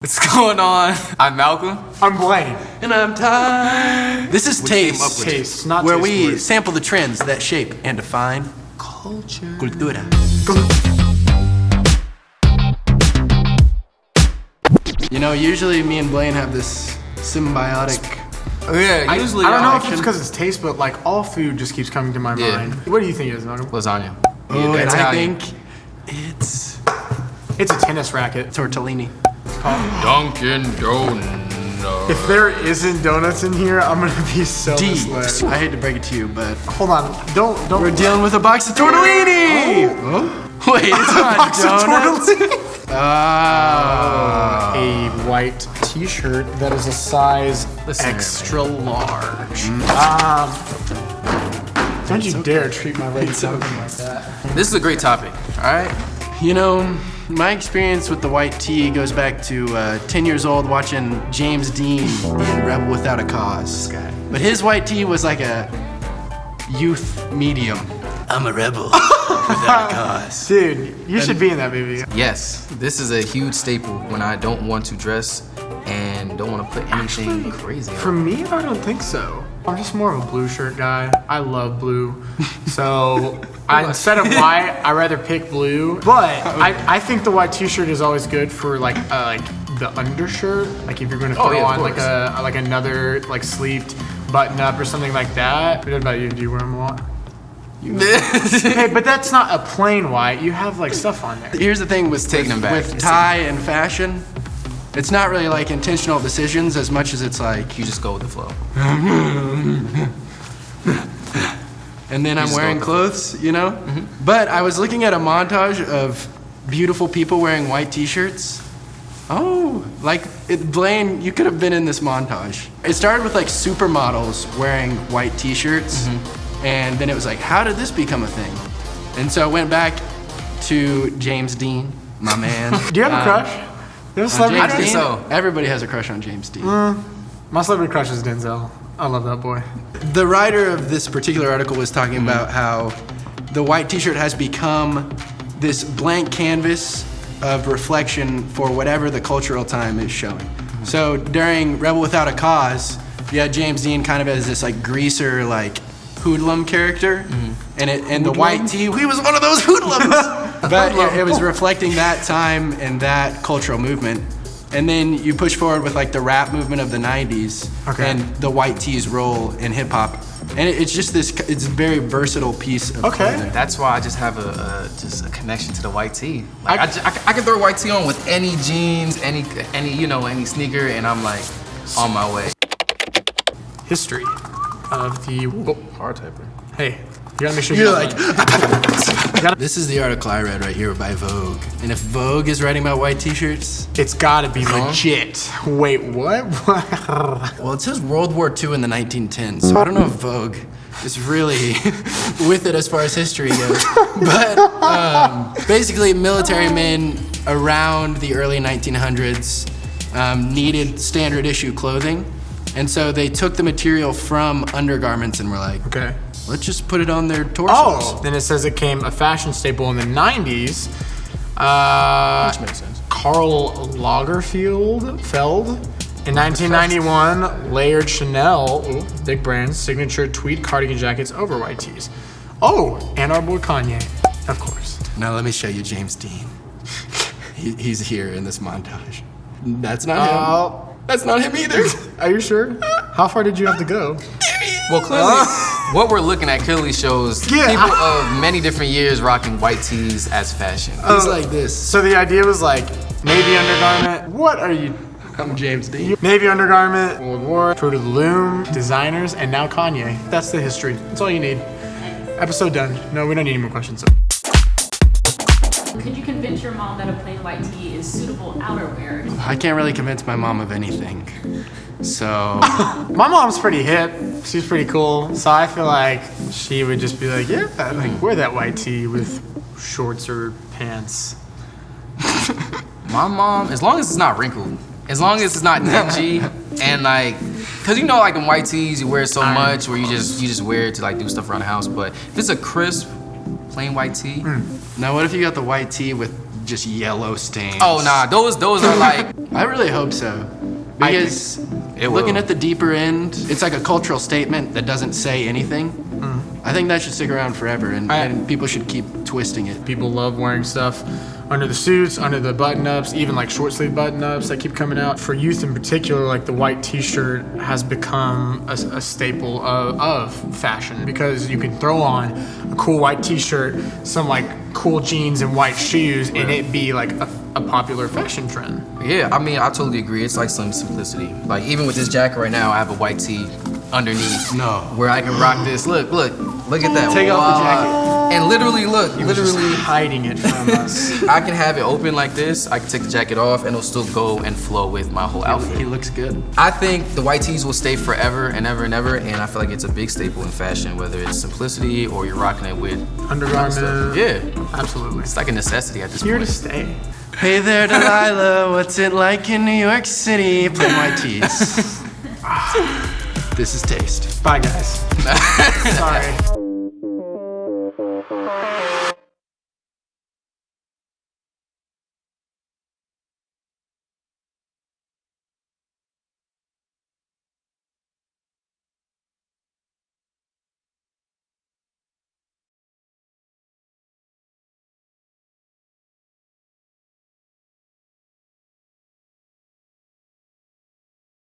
What's going on? I'm Malcolm. I'm Blayne. And I'm Ty. This is Taste, not where taste we words. sample the trends that shape and define culture. Cultura. You know, usually me and Blayne have this symbiotic. Yeah, usually I don't know if action. it's because it's taste, but like all food just keeps coming to my mind. What do you think it is, Malcolm? Lasagna. Oh, and I think it's It's a tennis racket. tortellini. Dunkin' Donuts. If there isn't donuts in here, I'm gonna be so misled. I hate to break it to you, but Hold on, don't. we're dealing with a box of tortellini. Wait, it's not box of donuts. tortellini. A white T-shirt that is a size extra large. Don't you dare treat my lady something like that. This is a great topic, all right? You know, my experience with the white tee goes back to 10 years old watching James Dean in Rebel Without a Cause. But his white tee was like a youth medium. I'm a rebel without a cause. Dude, you should be in that movie. Yes, this is a huge staple when I don't want to dress and don't want to put anything crazy For on. me, I don't think so. I'm just more of a blue shirt guy. I love blue. So instead of white, I rather pick blue. But I think the white T-shirt is always good for like the undershirt. Like if you're gonna throw on like another like sleeved button up or something like that. What about you? Do you wear them a lot? Hey, but that's not a plain white. You have like stuff on there. Here's the thing with taking them back. With It's tie and fashion, it's not really like intentional decisions as much as it's like, You just go with the flow. and then I'm just wearing go with the clothes, you know? But I was looking at a montage of beautiful people wearing white T-shirts. Oh, like Blayne, you could have been in this montage. It started with like supermodels wearing white T-shirts, and then it was like, how did this become a thing? And so I went back to James Dean, my man. Do you have a crush? You have a celebrity James crush? Dean? so. Everybody has a crush on James Dean. My celebrity crush is Denzel. I love that boy. The writer of this particular article was talking about how the white T-shirt has become this blank canvas of reflection for whatever the cultural time is showing. So during Rebel Without a Cause, you had James Dean kind of as this like greaser, like hoodlum character, and the white tee, he was one of those hoodlums. But it was reflecting that time and that cultural movement. And then you push forward with like the rap movement of the 90s and the white tee's role in hip hop. And it's just this, it's a very versatile piece of clothing. That's why I just have a connection to the white tee. Like I can throw a white tee on with any jeans, any sneaker, and I'm like on my way. History of the. Hard typer. Hey, you gotta make sure You're like, this is the article I read right here by Vogue. And if Vogue is writing about white T-shirts, it's gotta be legit. Wait, what? well, it says World War II in the 1910s, so I don't know if Vogue is really with it as far as history goes. But basically, military men around the early 1900s needed standard issue clothing. And so they took the material from undergarments and were like, Okay. let's just put it on their torsos. Oh, then it says it became a fashion staple in the 90s. Which makes sense. Karl Lagerfeld in 1991 layered Chanel, big brand's signature tweed cardigan jackets over white tees. Oh, and our boy Kanye, of course. Now let me show you James Dean. He's here in this montage. That's not him. That's not him either. Are you sure? How far did you have to go? Well, clearly, what we're looking at clearly shows people of many different years rocking white tees as fashion. He's like this. So the idea was like navy undergarment. What are you? I'm James Dean. Navy undergarment, World War, Fruit of the Loom, designers, and now Kanye. That's the history. That's all you need. Episode done. No, we don't need any more questions. Could you convince your mom that a plain white tee is suitable outerwear? I can't really convince my mom of anything. So, My mom's pretty hip. She's pretty cool. So I feel like she would just be like, yeah, like wear that white tee with shorts or pants. My mom, as long as it's not wrinkled, as long as it's not dingy, and like, cause you know like in white tees you wear it so much where you just wear it to like do stuff around the house. But if it's a crisp, plain white tee, now what if you got the white tee with just yellow stains. Oh nah, those are like. I really hope so. Because it looking will. at the deeper end, it's like a cultural statement that doesn't say anything. I think that should stick around forever, and people should keep twisting it. People love wearing stuff under the suits, under the button-ups, even like short sleeve button-ups that keep coming out. For youth in particular, like the white t-shirt has become a staple of fashion, because you can throw on a cool white t-shirt, some like cool jeans and white shoes, and it be like a popular fashion trend. Yeah, I mean, I totally agree. It's like some simplicity. Like even with this jacket right now, I have a white tee underneath. No. Where I can rock this. Look at that. Take off the jacket. And literally, Just hiding it from us. I can have it open like this. I can take the jacket off, and it'll still go and flow with my whole outfit. He looks good. I think the white tees will stay forever and ever and ever, and I feel like it's a big staple in fashion, whether it's simplicity or you're rocking it with Undergarment. Yeah, Absolutely. it's like a necessity at this Here to point. stay. Hey there, Delilah. What's it like in New York City? Play my tees. This is Taste. Bye, guys. Sorry.